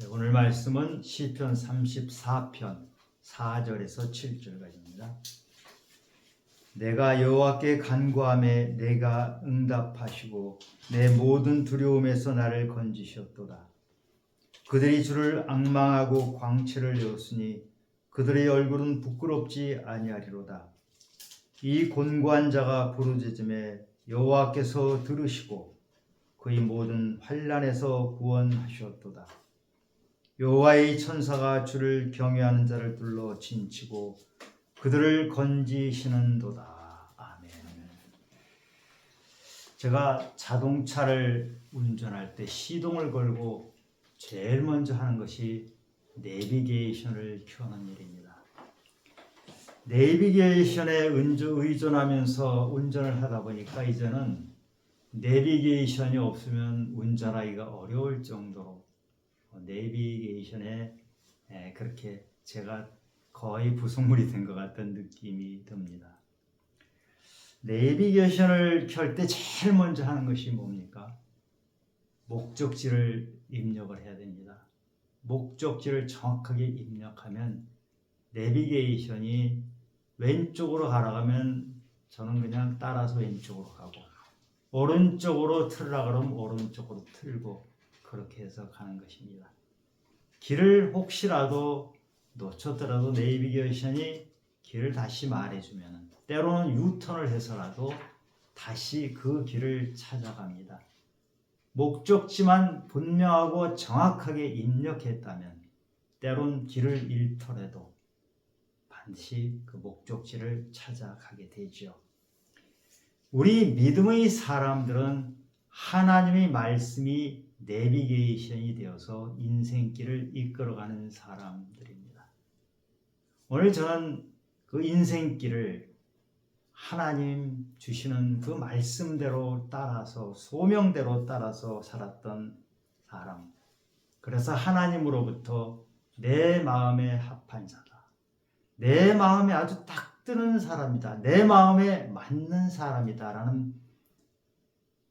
오늘 말씀은 시편 34편 4절에서 7절까지입니다. 내가 여호와께 간구하매 내가 응답하시고 내 모든 두려움에서 나를 건지셨도다. 그들이 주를 앙망하고 광채를 내었으니 그들의 얼굴은 부끄럽지 아니하리로다. 이 곤고한 자가 부르짖음에 여호와께서 들으시고 그의 모든 환난에서 구원하셨도다. 여호와의 천사가 주를 경외하는 자를 둘러 진치고 그들을 건지시는도다. 아멘. 제가 자동차를 운전할 때 시동을 걸고 제일 먼저 하는 것이 내비게이션을 켜는 일입니다. 내비게이션에 의존하면서 운전을 하다 보니까 이제는 내비게이션이 없으면 운전하기가 어려울 정도로 내비게이션에 그렇게 제가 거의 부속물이 된 것 같은 느낌이 듭니다. 내비게이션을 켤 때 제일 먼저 하는 것이 뭡니까? 목적지를 입력을 해야 됩니다. 목적지를 정확하게 입력하면 내비게이션이 왼쪽으로 가라고 하면 저는 그냥 따라서 왼쪽으로 가고, 오른쪽으로 틀으라 그러면 오른쪽으로 틀고, 그렇게 해서 가는 것입니다. 길을 혹시라도 놓쳤더라도 내비게이션이 길을 다시 말해주면, 때로는 유턴을 해서라도 다시 그 길을 찾아갑니다. 목적지만 분명하고 정확하게 입력했다면 때론 길을 잃더라도 반드시 그 목적지를 찾아가게 되죠. 우리 믿음의 사람들은 하나님의 말씀이 내비게이션이 되어서 인생길을 이끌어가는 사람들입니다. 오늘 저는 그 인생길을 하나님 주시는 그 말씀대로 따라서, 소명대로 따라서 살았던 사람, 그래서 하나님으로부터 내 마음에 합한 자다, 내 마음에 아주 딱 드는 사람이다, 내 마음에 맞는 사람이다 라는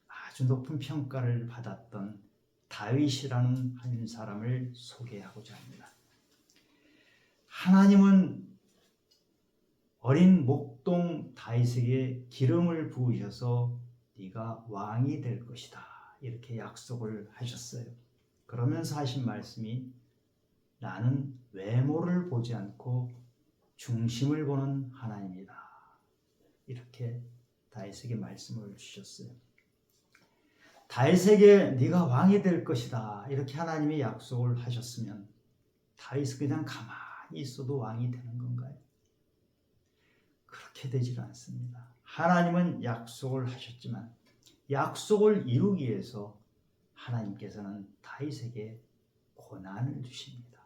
아주 높은 평가를 받았던 다윗이라는 한 사람을 소개하고자 합니다. 하나님은 어린 목동 다윗에게 기름을 부으셔서 네가 왕이 될 것이다 이렇게 약속을 하셨어요. 그러면서 하신 말씀이 나는 외모를 보지 않고 중심을 보는 하나님이다 이렇게 다윗에게 말씀을 주셨어요. 다윗에게 네가 왕이 될 것이다 이렇게 하나님이 약속을 하셨으면 다윗은 그냥 가만히 있어도 왕이 되는 건가요? 그렇게 되질 않습니다. 하나님은 약속을 하셨지만 약속을 이루기 위해서 하나님께서는 다윗에게 고난을 주십니다.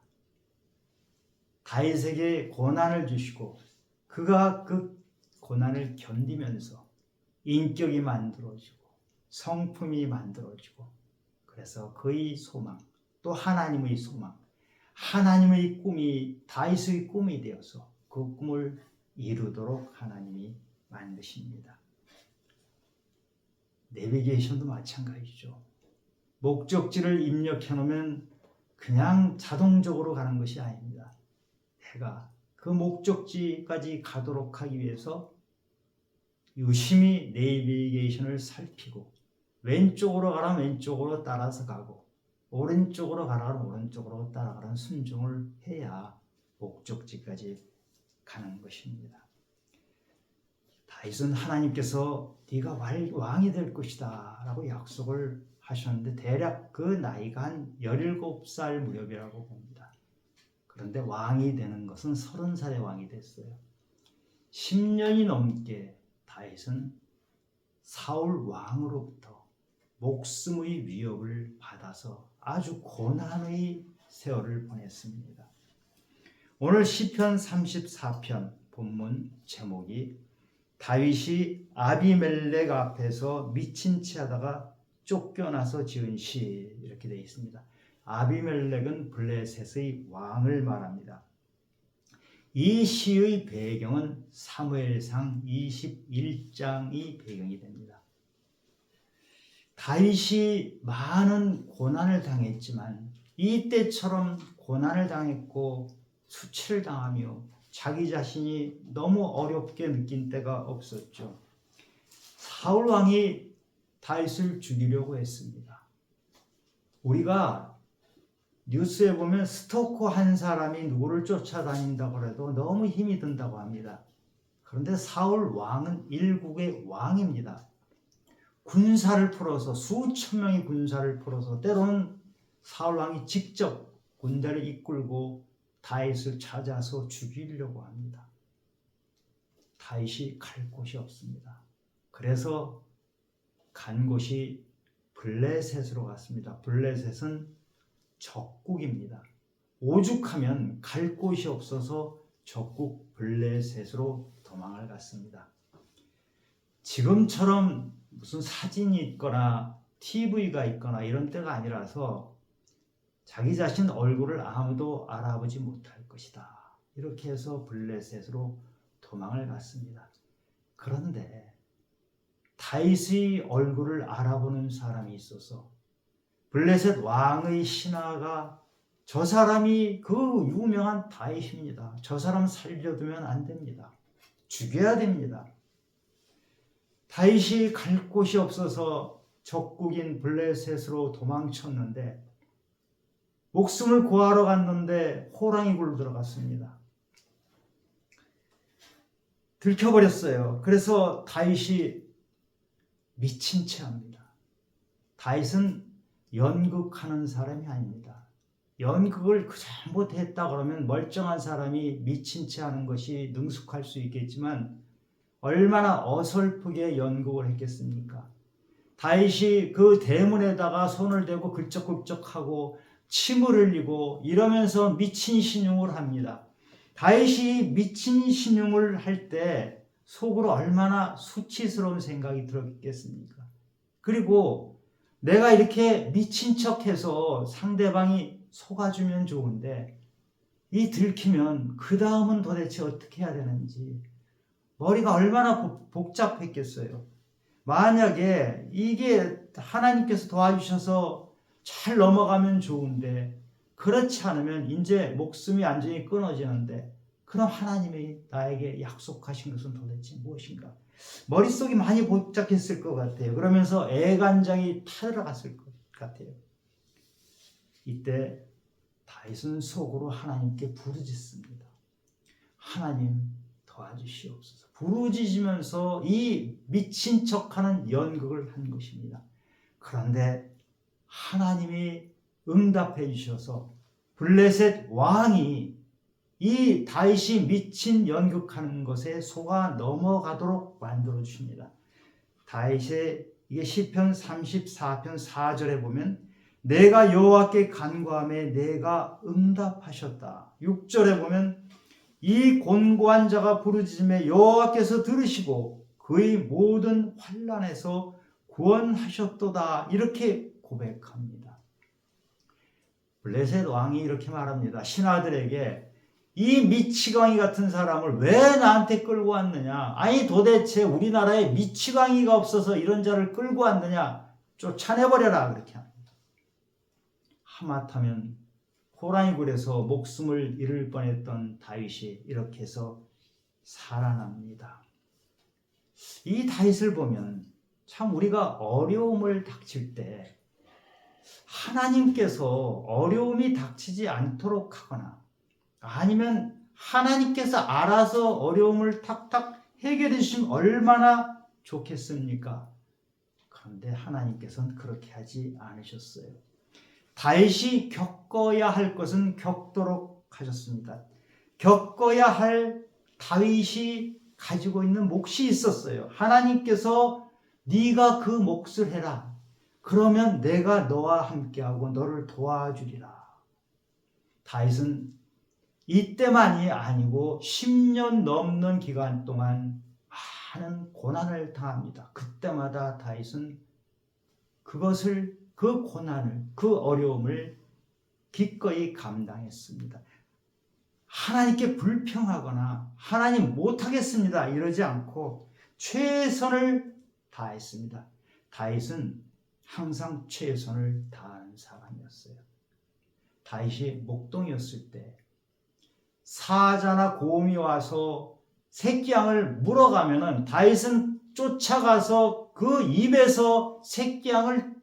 다윗에게 고난을 주시고 그가 그 고난을 견디면서 인격이 만들어지고 성품이 만들어지고, 그래서 그의 소망, 또 하나님의 소망, 하나님의 꿈이 다윗의 꿈이 되어서 그 꿈을 이루도록 하나님이 만드십니다. 내비게이션도 마찬가지죠. 목적지를 입력해 놓으면 그냥 자동적으로 가는 것이 아닙니다. 내가 그 목적지까지 가도록 하기 위해서 유심히 내비게이션을 살피고, 왼쪽으로 가라면 왼쪽으로 따라서 가고, 오른쪽으로 가라면 오른쪽으로 따라가는 순종을 해야 목적지까지 가는 것입니다. 다윗은 하나님께서 네가 왕이 될 것이다 라고 약속을 하셨는데 대략 그 나이가 한 17살 무렵이라고 봅니다. 그런데 왕이 되는 것은 30살에 왕이 됐어요. 10년이 넘게 다윗은 사울 왕으로부터 목숨의 위협을 받아서 아주 고난의 세월을 보냈습니다. 오늘 시편 34편 본문 제목이 다윗이 아비멜렉 앞에서 미친 채 하다가 쫓겨나서 지은 시 이렇게 되어 있습니다. 아비멜렉은 블레셋의 왕을 말합니다. 이 시의 배경은 사무엘상 21장이 배경이 됩니다. 다윗이 많은 고난을 당했지만 이때처럼 고난을 당했고 수치를 당하며 자기 자신이 너무 어렵게 느낀 때가 없었죠. 사울 왕이 다윗을 죽이려고 했습니다. 우리가 뉴스에 보면 스토커 한 사람이 누구를 쫓아다닌다고 해도 너무 힘이 든다고 합니다. 그런데 사울 왕은 일국의 왕입니다. 군사를 풀어서 수천 명의 군사를 풀어서 때로는 사울 왕이 직접 군대를 이끌고 다윗을 찾아서 죽이려고 합니다. 다윗이 갈 곳이 없습니다. 그래서 간 곳이 블레셋으로 갔습니다. 블레셋은 적국입니다. 오죽하면 갈 곳이 없어서 적국 블레셋으로 도망을 갔습니다. 지금처럼 무슨 사진이 있거나 TV가 있거나 이런 때가 아니라서 자기 자신 얼굴을 아무도 알아보지 못할 것이다. 이렇게 해서 블레셋으로 도망을 갔습니다. 그런데 다윗의 얼굴을 알아보는 사람이 있어서 블레셋 왕의 신하가 저 사람이 그 유명한 다윗입니다. 저 사람 살려두면 안 됩니다. 죽여야 됩니다. 다윗이 갈 곳이 없어서 적국인 블레셋으로 도망쳤는데 목숨을 구하러 갔는데 호랑이 굴로 들어갔습니다. 들켜버렸어요. 그래서 다윗이 미친 채 합니다. 다윗은 연극하는 사람이 아닙니다. 연극을 그 잘못했다 그러면 멀쩡한 사람이 미친 채 하는 것이 능숙할 수 있겠지만 얼마나 어설프게 연극을 했겠습니까? 다윗이 그 대문에다가 손을 대고 긁적긁적하고 침을 흘리고 이러면서 미친 신용을 합니다. 다윗이 미친 신용을 할 때 속으로 얼마나 수치스러운 생각이 들었겠습니까? 그리고 내가 이렇게 미친 척해서 상대방이 속아주면 좋은데 이 들키면 그 다음은 도대체 어떻게 해야 되는지 머리가 얼마나 복잡했겠어요. 만약에 이게 하나님께서 도와주셔서 잘 넘어가면 좋은데 그렇지 않으면 이제 목숨이 완전히 끊어지는데 그럼 하나님이 나에게 약속하신 것은 도대체 무엇인가? 머릿속이 많이 복잡했을 것 같아요. 그러면서 애간장이 타들어갔을 것 같아요. 이때 다윗은 속으로 하나님께 부르짖습니다. 하나님 도와주시옵소서. 부르짖으면서 이 미친 척하는 연극을 한 것입니다. 그런데 하나님이 응답해 주셔서 블레셋 왕이 이 다윗이 미친 연극하는 것에 속아 넘어가도록 만들어 주십니다. 다윗의 이게 시편 34편 4절에 보면 내가 여호와께 간구하매 내가 응답하셨다. 6절에 보면 이 곤고한 자가 부르짖음에 여호와께서 들으시고 그의 모든 환난에서 구원하셨도다. 이렇게 고백합니다. 블레셋 왕이 이렇게 말합니다. 신하들에게 이 미치광이 같은 사람을 왜 나한테 끌고 왔느냐? 아니 도대체 우리나라에 미치광이가 없어서 이런 자를 끌고 왔느냐? 쫓아내버려라. 그렇게 합니다. 하마터면 호랑이 굴에서 목숨을 잃을 뻔했던 다윗이 이렇게 해서 살아납니다. 이 다윗을 보면 참 우리가 어려움을 닥칠 때 하나님께서 어려움이 닥치지 않도록 하거나 아니면 하나님께서 알아서 어려움을 탁탁 해결해 주시면 얼마나 좋겠습니까? 그런데 하나님께서는 그렇게 하지 않으셨어요. 다윗이 겪어야 할 것은 겪도록 하셨습니다. 겪어야 할 다윗이 가지고 있는 몫이 있었어요. 하나님께서 네가 그 몫을 해라. 그러면 내가 너와 함께하고 너를 도와주리라. 다윗은 이때만이 아니고 10년 넘는 기간 동안 많은 고난을 당합니다. 그때마다 다윗은 그 고난을, 그 어려움을 기꺼이 감당했습니다. 하나님께 불평하거나 하나님 못하겠습니다 이러지 않고 최선을 다했습니다. 다윗은 항상 최선을 다하는 사람이었어요. 다윗이 목동이었을 때 사자나 곰이 와서 새끼 양을 물어가면은 다윗은 쫓아가서 그 입에서 새끼 양을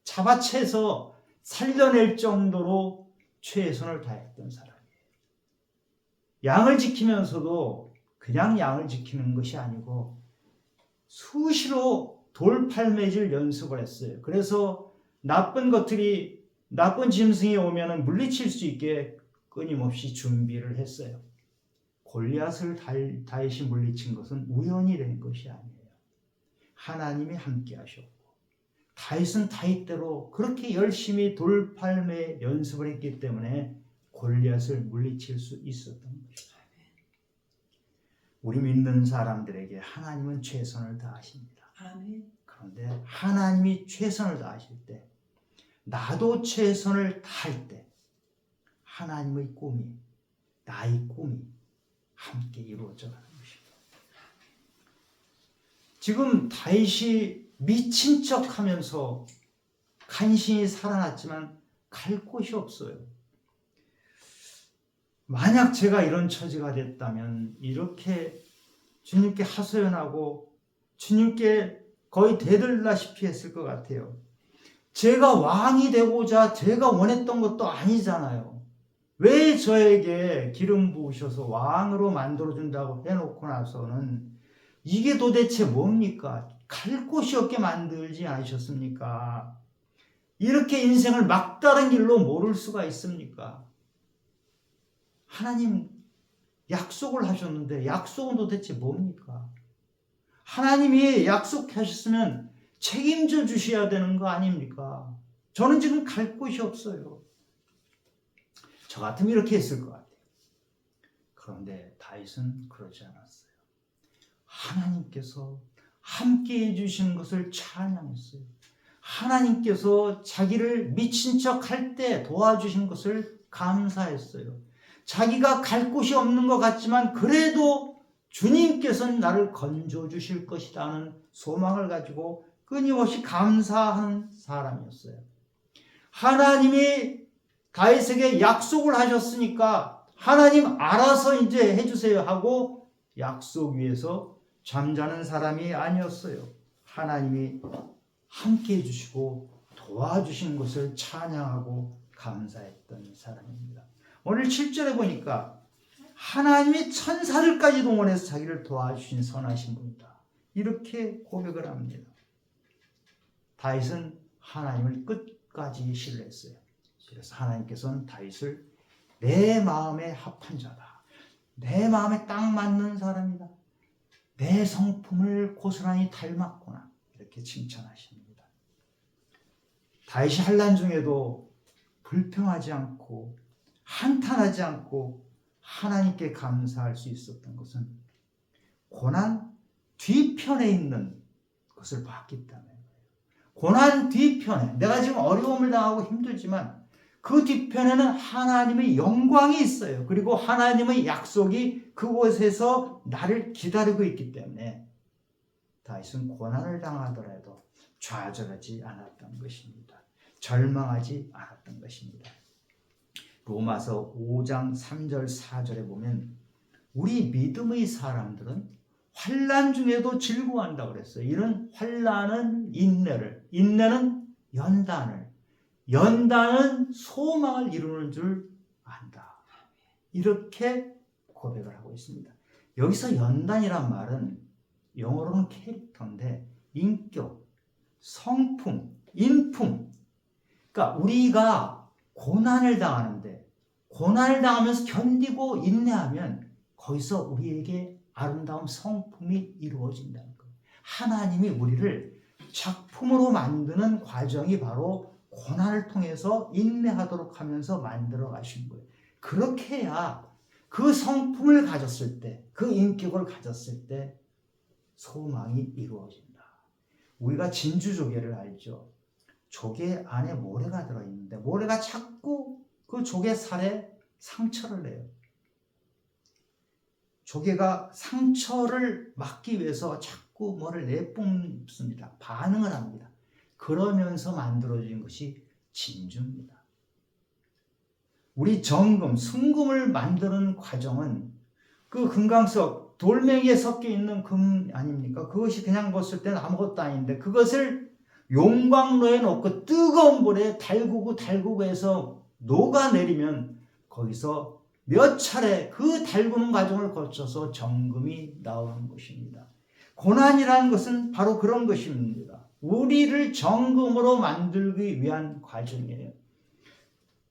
잡아채서 살려낼 정도로 최선을 다했던 사람이에요. 양을 지키면서도 그냥 양을 지키는 것이 아니고 수시로 돌팔매질 연습을 했어요. 그래서 나쁜 짐승이 오면은 물리칠 수 있게 끊임없이 준비를 했어요. 골리앗을 다윗이 물리친 것은 우연이 된 것이 아니에요. 하나님이 함께 하셨고 다윗은 다윗대로 그렇게 열심히 돌팔매 연습을 했기 때문에 골리앗을 물리칠 수 있었던 것이죠. 우리 믿는 사람들에게 하나님은 최선을 다하십니다. 그런데 하나님이 최선을 다하실 때 나도 최선을 다할 때 하나님의 꿈이 나의 꿈이 함께 이루어져 가는 것입니다. 지금 다윗이 미친 척하면서 간신히 살아났지만 갈 곳이 없어요. 만약 제가 이런 처지가 됐다면 이렇게 주님께 하소연하고 주님께 거의 대들다시피 했을 것 같아요. 제가 왕이 되고자 제가 원했던 것도 아니잖아요. 왜 저에게 기름 부으셔서 왕으로 만들어준다고 해놓고 나서는 이게 도대체 뭡니까? 갈 곳이 없게 만들지 않으셨습니까? 이렇게 인생을 막다른 길로 모를 수가 있습니까? 하나님 약속을 하셨는데 약속은 도대체 뭡니까? 하나님이 약속하셨으면 책임져 주셔야 되는 거 아닙니까? 저는 지금 갈 곳이 없어요. 저 같으면 이렇게 했을 것 같아요. 그런데 다윗은 그러지 않았어요. 하나님께서 함께 해주시는 것을 찬양했어요. 하나님께서 자기를 미친 척 할 때 도와주신 것을 감사했어요. 자기가 갈 곳이 없는 것 같지만 그래도 주님께서는 나를 건져 주실 것이라는 소망을 가지고 끊임없이 감사하는 사람이었어요. 하나님이 다윗에게 약속을 하셨으니까 하나님 알아서 이제 해주세요 하고 약속 위에서 잠자는 사람이 아니었어요. 하나님이 함께 해주시고 도와주신 것을 찬양하고 감사했던 사람입니다. 오늘 7절에 보니까 하나님이 천사들까지 동원해서 자기를 도와주신 선하신 분이다. 이렇게 고백을 합니다. 다윗은 하나님을 끝까지 신뢰했어요. 그래서 하나님께서는 다윗을 내 마음에 합한 자다. 내 마음에 딱 맞는 사람이다. 내 성품을 고스란히 닮았구나. 이렇게 칭찬하십니다. 다윗이 환난 중에도 불평하지 않고 한탄하지 않고 하나님께 감사할 수 있었던 것은 고난 뒤편에 있는 것을 봤기 때문에 고난 뒤편에 내가 지금 어려움을 당하고 힘들지만 그 뒤편에는 하나님의 영광이 있어요. 그리고 하나님의 약속이 그곳에서 나를 기다리고 있기 때문에 다윗은 고난을 당하더라도 좌절하지 않았던 것입니다. 절망하지 않았던 것입니다. 로마서 5장 3절 4절에 보면 우리 믿음의 사람들은 환난 중에도 즐거워한다고 그랬어요. 이런 환난은 인내를, 인내는 연단을, 연단은 소망을 이루는 줄 안다. 이렇게 고백을 하고 있습니다. 여기서 연단이란 말은 영어로는 캐릭터인데 인격, 성품, 인품. 그러니까 우리가 고난을 당하는데 고난을 당하면서 견디고 인내하면 거기서 우리에게 아름다운 성품이 이루어진다는 거예요. 하나님이 우리를 작품으로 만드는 과정이 바로 고난을 통해서 인내하도록 하면서 만들어 가신 거예요. 그렇게 해야 그 성품을 가졌을 때, 그 인격을 가졌을 때 소망이 이루어진다. 우리가 진주조개를 알죠? 조개 안에 모래가 들어있는데 모래가 자꾸 그 조개 살에 상처를 내요. 조개가 상처를 막기 위해서 자꾸 뭐를 내뿜습니다. 반응을 합니다. 그러면서 만들어진 것이 진주입니다. 우리 정금, 순금을 만드는 과정은 그 금강석, 돌멩이에 섞여 있는 금 아닙니까? 그것이 그냥 봤을 때는 아무것도 아닌데 그것을 용광로에 넣고 뜨거운 물에 달구고 해서 녹아내리면 거기서 몇 차례 그 달구는 과정을 거쳐서 정금이 나오는 것입니다. 고난이라는 것은 바로 그런 것입니다. 우리를 정금으로 만들기 위한 과정이에요.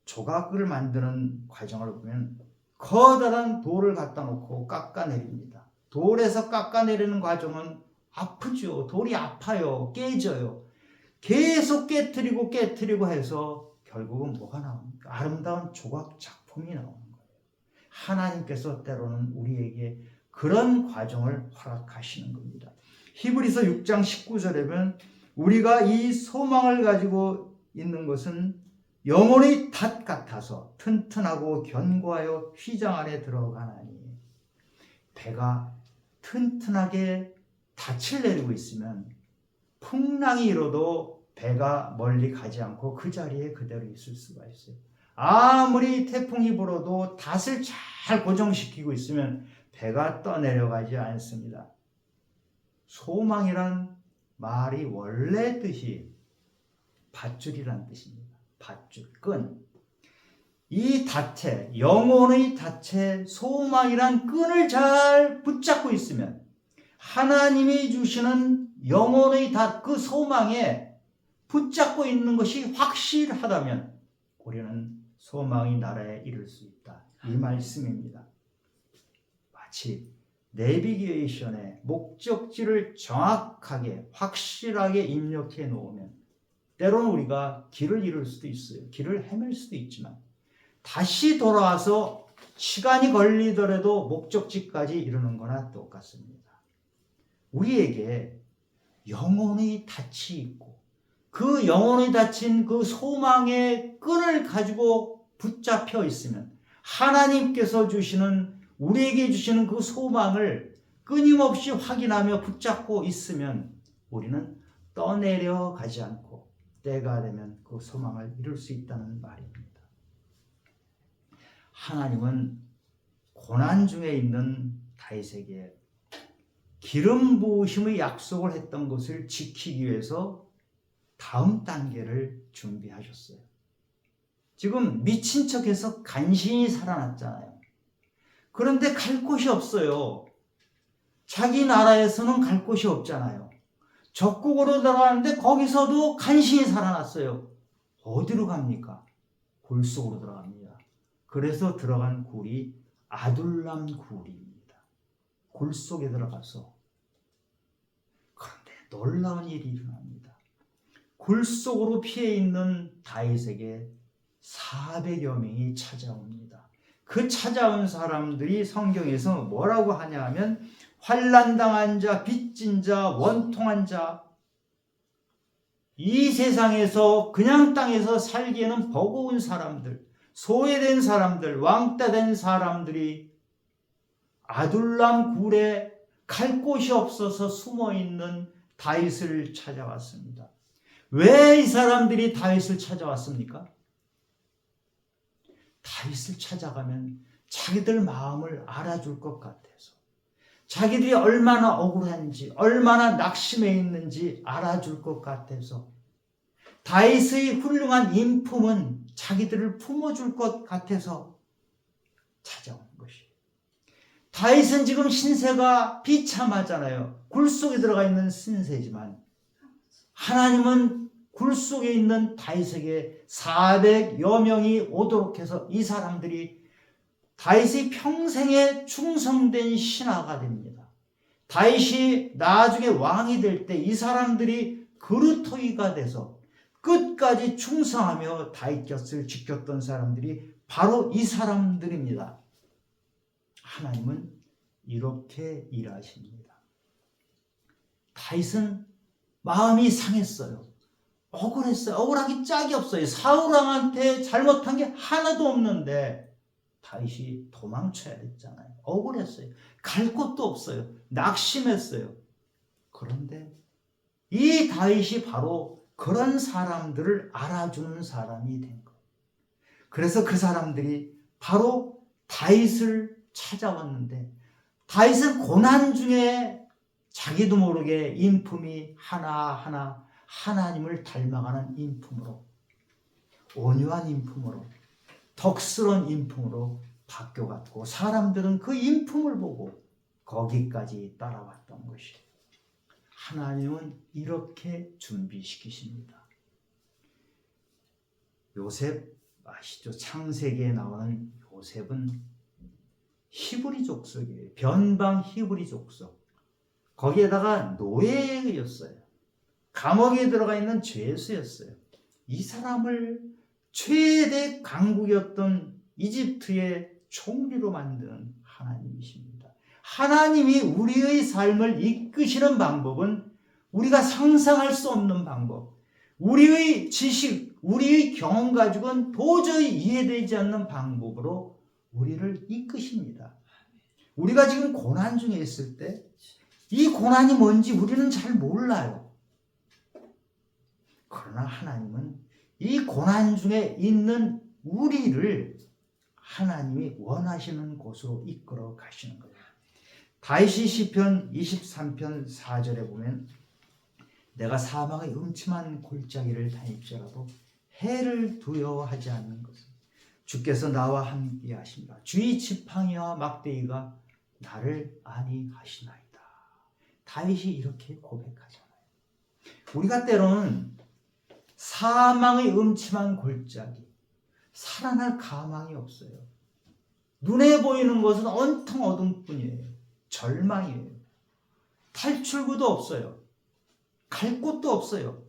조각을 만드는 과정을 보면 커다란 돌을 갖다 놓고 깎아내립니다. 돌에서 깎아내리는 과정은 아프죠. 돌이 아파요. 깨져요. 계속 깨트리고 해서 결국은 뭐가 나옵니까? 아름다운 조각 작품이 나오는 거예요. 하나님께서 때로는 우리에게 그런 과정을 허락하시는 겁니다. 히브리서 6장 19절에 보면 우리가 이 소망을 가지고 있는 것은 영혼의 닷 같아서 튼튼하고 견고하여 휘장 안에 들어가나니, 배가 튼튼하게 닻을 내리고 있으면 풍랑이 일어도 배가 멀리 가지 않고 그 자리에 그대로 있을 수가 있어요. 아무리 태풍이 불어도 닷을 잘 고정시키고 있으면 배가 떠내려가지 않습니다. 소망이란 말이 원래 뜻이 밧줄이란 뜻입니다. 밧줄, 끈. 이 닷에, 영혼의 닷에 소망이란 끈을 잘 붙잡고 있으면 하나님이 주시는 영혼의 닷, 그 소망에 붙잡고 있는 것이 확실하다면 우리는 소망의 나라에 이를 수 있다. 이 말씀입니다. 마치 내비게이션에 목적지를 정확하게 확실하게 입력해 놓으면 때로는 우리가 길을 잃을 수도 있어요. 길을 헤맬 수도 있지만 다시 돌아와서 시간이 걸리더라도 목적지까지 이르는 거나 똑같습니다. 우리에게 영혼의 닻이 있고 그 영혼의 닫힌 그 소망의 끈을 가지고 붙잡혀 있으면 하나님께서 주시는, 우리에게 주시는 그 소망을 끊임없이 확인하며 붙잡고 있으면 우리는 떠내려가지 않고 때가 되면 그 소망을 이룰 수 있다는 말입니다. 하나님은 고난 중에 있는 다윗에게 기름 부으심의 약속을 했던 것을 지키기 위해서 다음 단계를 준비하셨어요. 지금 미친 척해서 간신히 살아났잖아요. 그런데 갈 곳이 없어요. 자기 나라에서는 갈 곳이 없잖아요. 적국으로 들어가는데 거기서도 간신히 살아났어요. 어디로 갑니까? 굴 속으로 들어갑니다. 그래서 들어간 굴이 아둘람 굴입니다. 굴 속에 들어가서. 그런데 놀라운 일이 일어납니다. 굴 속으로 피해 있는 다윗에게 400여 명이 찾아옵니다. 그 찾아온 사람들이 성경에서 뭐라고 하냐 하면 환난당한 자, 빚진 자, 원통한 자, 이 세상에서 그냥 땅에서 살기에는 버거운 사람들, 소외된 사람들, 왕따된 사람들이 아둘람 굴에 갈 곳이 없어서 숨어있는 다윗을 찾아왔습니다. 왜 이 사람들이 다윗을 찾아왔습니까? 다윗을 찾아가면 자기들 마음을 알아줄 것 같아서, 자기들이 얼마나 억울한지, 얼마나 낙심해 있는지 알아줄 것 같아서, 다윗의 훌륭한 인품은 자기들을 품어줄 것 같아서 찾아온 것이에요. 다윗은 지금 신세가 비참하잖아요. 굴 속에 들어가 있는 신세지만 하나님은 굴 속에 있는 다윗에게 400여 명이 오도록 해서 이 사람들이 다윗의 평생에 충성된 신하가 됩니다. 다윗이 나중에 왕이 될 때 이 사람들이 그루터기가 돼서 끝까지 충성하며 다윗 곁을 지켰던 사람들이 바로 이 사람들입니다. 하나님은 이렇게 일하십니다. 다윗은 마음이 상했어요. 억울했어요. 억울하기 짝이 없어요. 사울왕한테 잘못한 게 하나도 없는데 다윗이 도망쳐야 됐잖아요. 억울했어요. 갈 곳도 없어요. 낙심했어요. 그런데 이 다윗이 바로 그런 사람들을 알아주는 사람이 된 거예요. 그래서 그 사람들이 바로 다윗을 찾아왔는데 다윗은 고난 중에 자기도 모르게 인품이 하나하나 하나님을 닮아가는 인품으로, 온유한 인품으로, 덕스러운 인품으로 바뀌어갔고 사람들은 그 인품을 보고 거기까지 따라왔던 것이에요. 하나님은 이렇게 준비시키십니다. 요셉 아시죠? 창세기에 나오는 요셉은 히브리 족속이에요. 변방 히브리 족속. 거기에다가 노예였어요. 감옥에 들어가 있는 죄수였어요. 이 사람을 최대 강국이었던 이집트의 총리로 만드는 하나님이십니다. 하나님이 우리의 삶을 이끄시는 방법은 우리가 상상할 수 없는 방법, 우리의 지식, 우리의 경험 가지고는 도저히 이해되지 않는 방법으로 우리를 이끄십니다. 우리가 지금 고난 중에 있을 때 이 고난이 뭔지 우리는 잘 몰라요. 그러나 하나님은 이 고난 중에 있는 우리를 하나님이 원하시는 곳으로 이끌어 가시는 거예요. 다윗이 시편 23편 4절에 보면 내가 사망의 음침한 골짜기를 다닐지라도 해를 두려워하지 않는 것은 주께서 나와 함께 하신다. 주의 지팡이와 막대기가 나를 안위하시나이다. 다윗이 이렇게 고백하잖아요. 우리가 때로는 사망의 음침한 골짜기, 살아날 가망이 없어요. 눈에 보이는 것은 온통 어둠뿐이에요. 절망이에요. 탈출구도 없어요. 갈 곳도 없어요.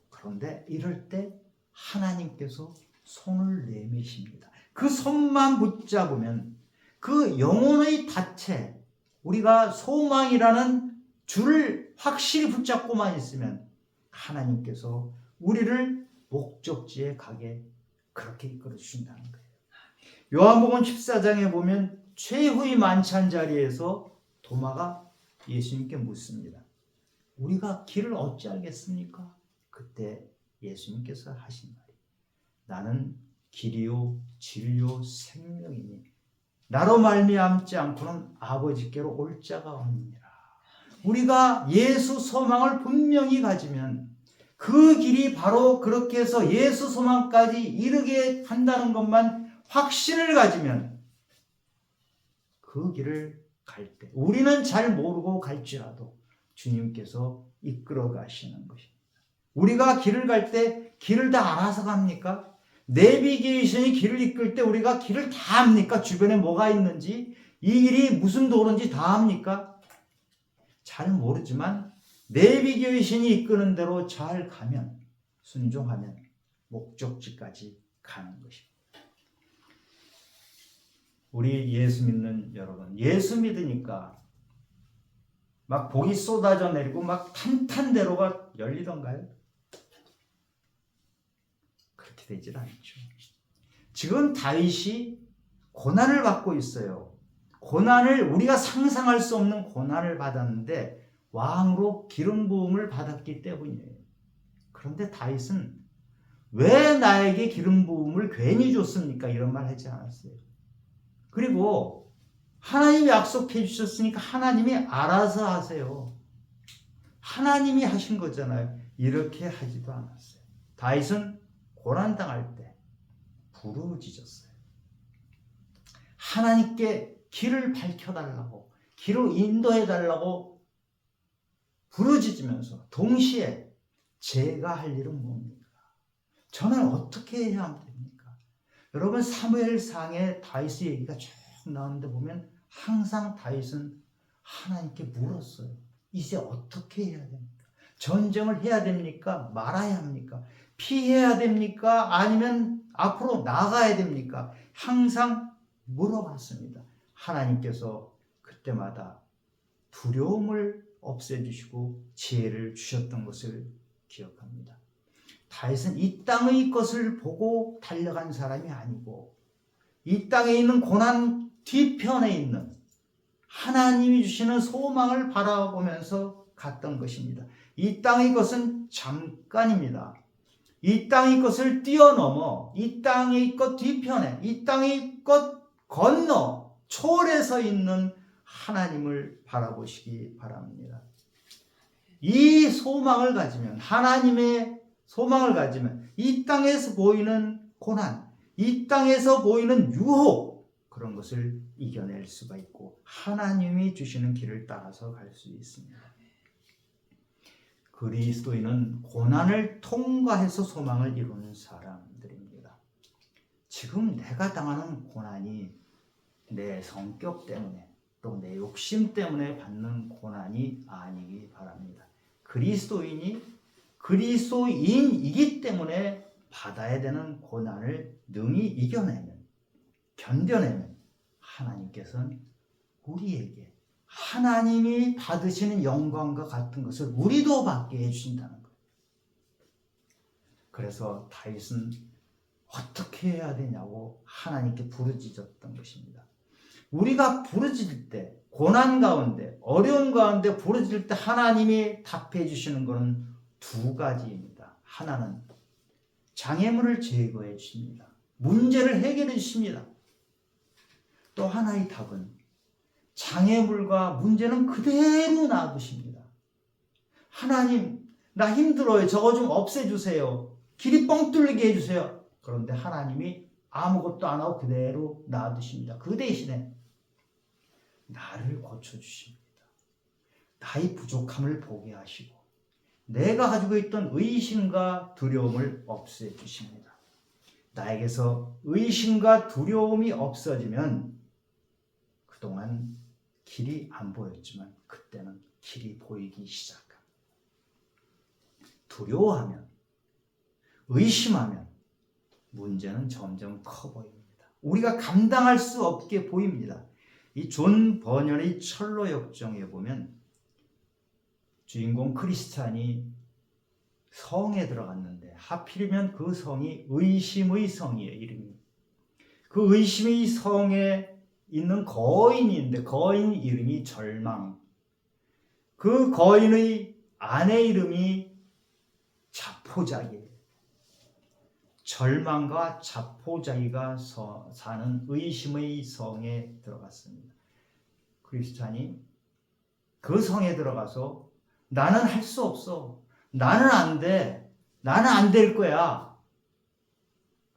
그런데 이럴 때 하나님께서 손을 내미십니다. 그 손만 붙잡으면 그 영혼의 닻에 우리가 소망이라는 줄을 확실히 붙잡고만 있으면 하나님께서 우리를 목적지에 가게 그렇게 이끌어 주신다는 거예요. 요한복음 14장에 보면 최후의 만찬 자리에서 도마가 예수님께 묻습니다. 우리가 길을 어찌 알겠습니까? 그때 예수님께서 하신 말이 나는 길이요 진리요 생명이니 나로 말미암지 않고는 아버지께로 올 자가 없느니라. 우리가 예수 소망을 분명히 가지면 그 길이 바로 그렇게 해서 예수 소망까지 이르게 한다는 것만 확신을 가지면 그 길을 갈 때 우리는 잘 모르고 갈지라도 주님께서 이끌어 가시는 것입니다. 우리가 길을 갈 때 길을 다 알아서 갑니까? 내비게이션이 길을 이끌 때 우리가 길을 다 압니까? 주변에 뭐가 있는지, 이 길이 무슨 도로인지 다 압니까? 잘 모르지만 내비게이션이 이끄는 대로 잘 가면, 순종하면 목적지까지 가는 것입니다. 우리 예수 믿는 여러분, 예수 믿으니까 막 복이 쏟아져 내리고 막 탄탄대로가 열리던가요? 그렇게 되질 않죠. 지금 다윗이 고난을 받고 있어요. 고난을 우리가 상상할 수 없는 고난을 받았는데 왕으로 기름 부음을 받았기 때문이에요. 그런데 다윗은 왜 나에게 기름 부음을 괜히 줬습니까? 이런 말 하지 않았어요. 그리고 하나님이 약속해 주셨으니까 하나님이 알아서 하세요. 하나님이 하신 거잖아요. 이렇게 하지도 않았어요. 다윗은 고난당할 때 부르짖었어요. 하나님께 길을 밝혀달라고, 길을 인도해달라고 부르짖으면서 동시에 제가 할 일은 뭡니까? 저는 어떻게 해야 됩니까? 여러분 사무엘상에 다윗의 얘기가 쭉 나오는데 보면 항상 다윗은 하나님께 물었어요. 이제 어떻게 해야 됩니까? 전쟁을 해야 됩니까? 말아야 합니까? 피해야 됩니까? 아니면 앞으로 나가야 됩니까? 항상 물어봤습니다. 하나님께서 그때마다 두려움을 없애주시고 지혜를 주셨던 것을 기억합니다. 다윗은 이 땅의 것을 보고 달려간 사람이 아니고 이 땅에 있는 고난 뒤편에 있는 하나님이 주시는 소망을 바라보면서 갔던 것입니다. 이 땅의 것은 잠깐입니다. 이 땅의 것을 뛰어넘어 이 땅의 것 뒤편에 이 땅의 것 건너 초월해서 있는 하나님을 바라보시기 바랍니다. 이 소망을 가지면, 하나님의 소망을 가지면 이 땅에서 보이는 고난, 이 땅에서 보이는 유혹, 그런 것을 이겨낼 수가 있고 하나님이 주시는 길을 따라서 갈 수 있습니다. 그리스도인은 고난을 통과해서 소망을 이루는 사람들입니다. 지금 내가 당하는 고난이 내 성격 때문에 또 내 욕심 때문에 받는 고난이 아니기 바랍니다. 그리스도인이기 때문에 받아야 되는 고난을 능히 이겨내면, 견뎌내면 하나님께서는 우리에게 하나님이 받으시는 영광과 같은 것을 우리도 받게 해주신다는 거예요. 그래서 다윗은 어떻게 해야 되냐고 하나님께 부르짖었던 것입니다. 우리가 부르짖을 때, 고난 가운데, 어려움 가운데 부르짖을 때 하나님이 답해 주시는 것은 두 가지입니다. 하나는 장애물을 제거해 주십니다. 문제를 해결해 주십니다. 또 하나의 답은 장애물과 문제는 그대로 놔두십니다. 하나님, 나 힘들어요. 저거 좀 없애주세요. 길이 뻥 뚫리게 해주세요. 그런데 하나님이 아무것도 안 하고 그대로 놔두십니다. 그 대신에 나를 고쳐주십니다. 나의 부족함을 보게 하시고 내가 가지고 있던 의심과 두려움을 없애주십니다. 나에게서 의심과 두려움이 없어지면 그동안 길이 안 보였지만 그때는 길이 보이기 시작합니다. 두려워하면, 의심하면 문제는 점점 커 보입니다. 우리가 감당할 수 없게 보입니다. 이 존 버년의 철로 역정에 보면 주인공 크리스찬이 성에 들어갔는데 하필이면 그 성이 의심의 성이에요. 이름이. 그 의심의 성에 있는 거인이 있는데 거인 이름이 절망. 그 거인의 아내 이름이 자포자기예요. 절망과 자포자기가 사는 의심의 성에 들어갔습니다. 크리스찬이 그 성에 들어가서 나는 할 수 없어. 나는 안 돼. 나는 안 될 거야.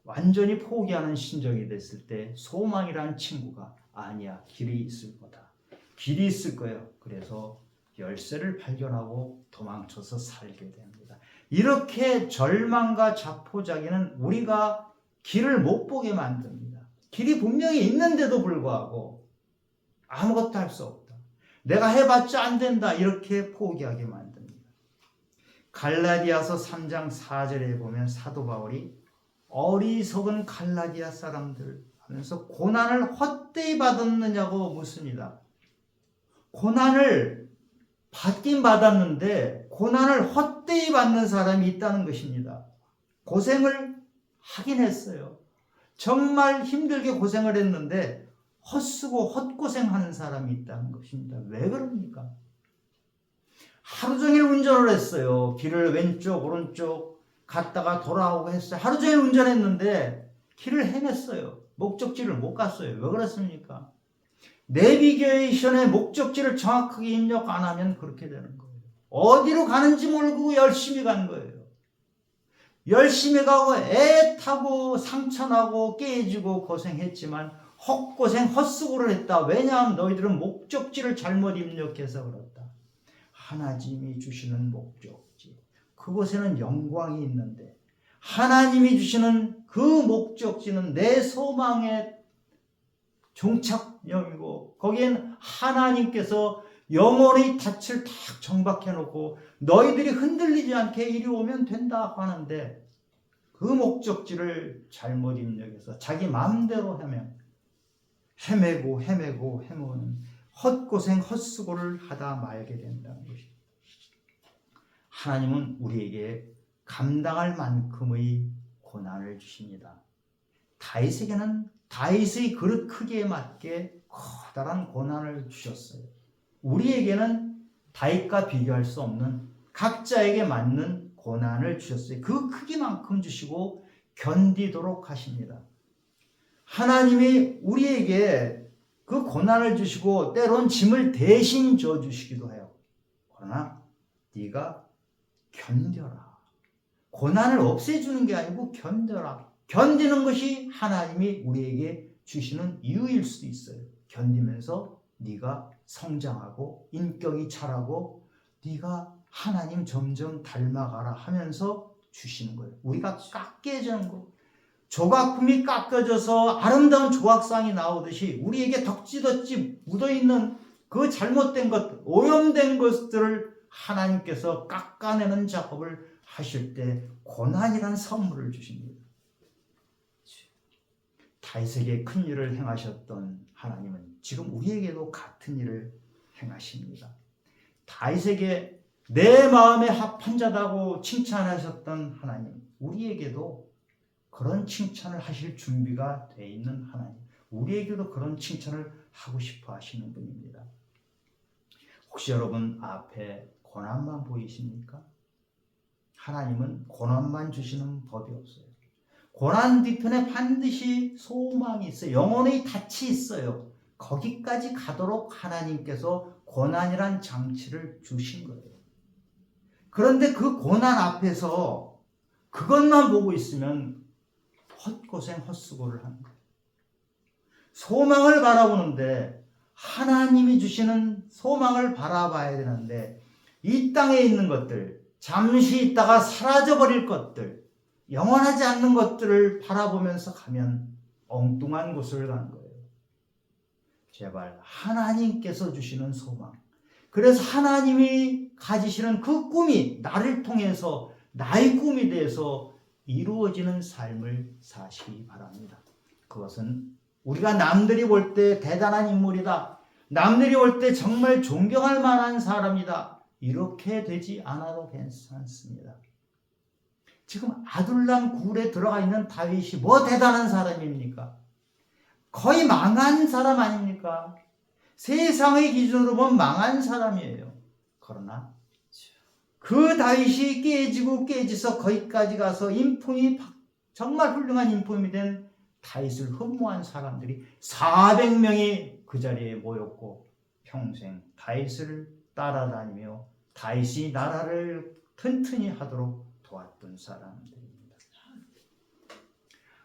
완전히 포기하는 심정이 됐을 때 소망이란 친구가 아니야. 길이 있을 거다. 길이 있을 거예요. 그래서 열쇠를 발견하고 도망쳐서 살게 됩니다. 이렇게 절망과 자포자기는 우리가 길을 못 보게 만듭니다. 길이 분명히 있는데도 불구하고 아무것도 할 수 없다. 내가 해봤자 안 된다. 이렇게 포기하게 만듭니다. 갈라디아서 3장 4절에 보면 사도 바울이 어리석은 갈라디아 사람들 하면서 고난을 헛되이 받았느냐고 묻습니다. 고난을 받긴 받았는데 고난을 헛되이 받는 사람이 있다는 것입니다. 고생을 하긴 했어요. 정말 힘들게 고생을 했는데 헛쓰고 헛고생하는 사람이 있다는 것입니다. 왜 그럽니까? 하루 종일 운전을 했어요. 길을 왼쪽 오른쪽 갔다가 돌아오고 했어요. 하루 종일 운전했는데 길을 헤맸어요. 목적지를 못 갔어요. 왜 그렇습니까? 내비게이션의 목적지를 정확하게 입력 안 하면 그렇게 되는 거예요. 어디로 가는지 모르고 열심히 간 거예요. 열심히 가고 애 타고 상처나고 깨지고 고생했지만 헛고생 헛수고를 했다. 왜냐하면 너희들은 목적지를 잘못 입력해서 그렇다. 하나님이 주시는 목적지, 그곳에는 영광이 있는데 하나님이 주시는 그 목적지는 내 소망의 종착점이고 거기엔 하나님께서 영원히 닻을 탁 정박해 놓고 너희들이 흔들리지 않게 이리 오면 된다 하는데 그 목적지를 잘못 입력해서 자기 마음대로 헤매고 헤매는 헛고생 헛수고를 하다 말게 된다는 것입니다. 하나님은 우리에게 감당할 만큼의 고난을 주십니다. 다윗에게는 다윗의 그릇 크기에 맞게 커다란 고난을 주셨어요. 우리에게는 다윗과 비교할 수 없는 각자에게 맞는 고난을 주셨어요. 그 크기만큼 주시고 견디도록 하십니다. 하나님이 우리에게 그 고난을 주시고 때론 짐을 대신 져주시기도 해요. 그러나 네가 견뎌라. 고난을 없애주는 게 아니고 견뎌라. 견디는 것이 하나님이 우리에게 주시는 이유일 수도 있어요. 견디면서 네가 성장하고 인격이 자라고 네가 하나님 점점 닮아가라 하면서 주시는 거예요. 우리가 깎여지는 거. 조각품이 깎여져서 아름다운 조각상이 나오듯이 우리에게 덕지덕지 묻어있는 그 잘못된 것, 오염된 것들을 하나님께서 깎아내는 작업을 하실 때 고난이란 선물을 주십니다. 다윗에게 큰 일을 행하셨던 하나님은 지금 우리에게도 같은 일을 행하십니다. 다윗에게 내 마음에 합한 자다고 칭찬하셨던 하나님, 우리에게도 그런 칭찬을 하실 준비가 되어 있는 하나님, 우리에게도 그런 칭찬을 하고 싶어 하시는 분입니다. 혹시 여러분 앞에 고난만 보이십니까? 하나님은 고난만 주시는 법이 없어요. 고난 뒤편에 반드시 소망이 있어요. 영혼의 닻이 있어요. 거기까지 가도록 하나님께서 고난이란 장치를 주신 거예요. 그런데 그 고난 앞에서 그것만 보고 있으면 헛고생 헛수고를 하는 거예요. 소망을 바라보는데 하나님이 주시는 소망을 바라봐야 되는데 이 땅에 있는 것들, 잠시 있다가 사라져버릴 것들, 영원하지 않는 것들을 바라보면서 가면 엉뚱한 곳을 가는 거예요. 제발 하나님께서 주시는 소망, 그래서 하나님이 가지시는 그 꿈이 나를 통해서 나의 꿈이 돼서 이루어지는 삶을 사시기 바랍니다. 그것은 우리가 남들이 볼 때 대단한 인물이다, 남들이 볼 때 정말 존경할 만한 사람이다, 이렇게 되지 않아도 괜찮습니다. 지금 아둘람 굴에 들어가 있는 다윗이 뭐 대단한 사람입니까? 거의 망한 사람 아닙니까? 세상의 기준으로 보면 망한 사람이에요. 그러나 그 다윗이 깨지고 깨져서 거기까지 가서 인품이 정말 훌륭한 인품이 된 다윗을 흠모한 사람들이 400명이 그 자리에 모였고 평생 다윗을 따라다니며 다윗이 나라를 튼튼히 하도록 도왔던 사람들입니다.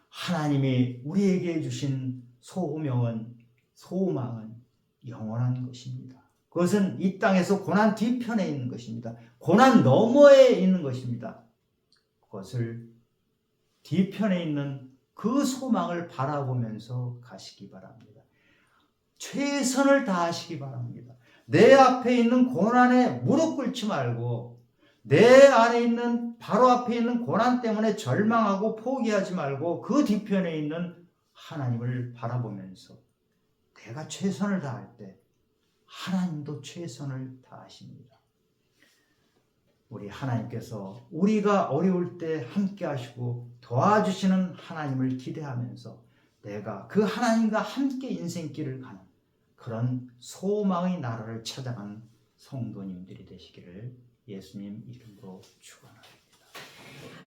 하나님이 우리에게 주신 소망은 영원한 것입니다. 그것은 이 땅에서 고난 뒤편에 있는 것입니다. 고난 너머에 있는 것입니다. 그것을 뒤편에 있는 그 소망을 바라보면서 가시기 바랍니다. 최선을 다하시기 바랍니다. 내 앞에 있는 고난에 무릎 꿇지 말고 내 안에 있는 바로 앞에 있는 고난 때문에 절망하고 포기하지 말고 그 뒤편에 있는 하나님을 바라보면서 내가 최선을 다할 때 하나님도 최선을 다하십니다. 우리 하나님께서 우리가 어려울 때 함께 하시고 도와주시는 하나님을 기대하면서 내가 그 하나님과 함께 인생길을 가는 그런 소망의 나라를 찾아가는 성도님들이 되시기를 예수님 이름으로 축원합니다.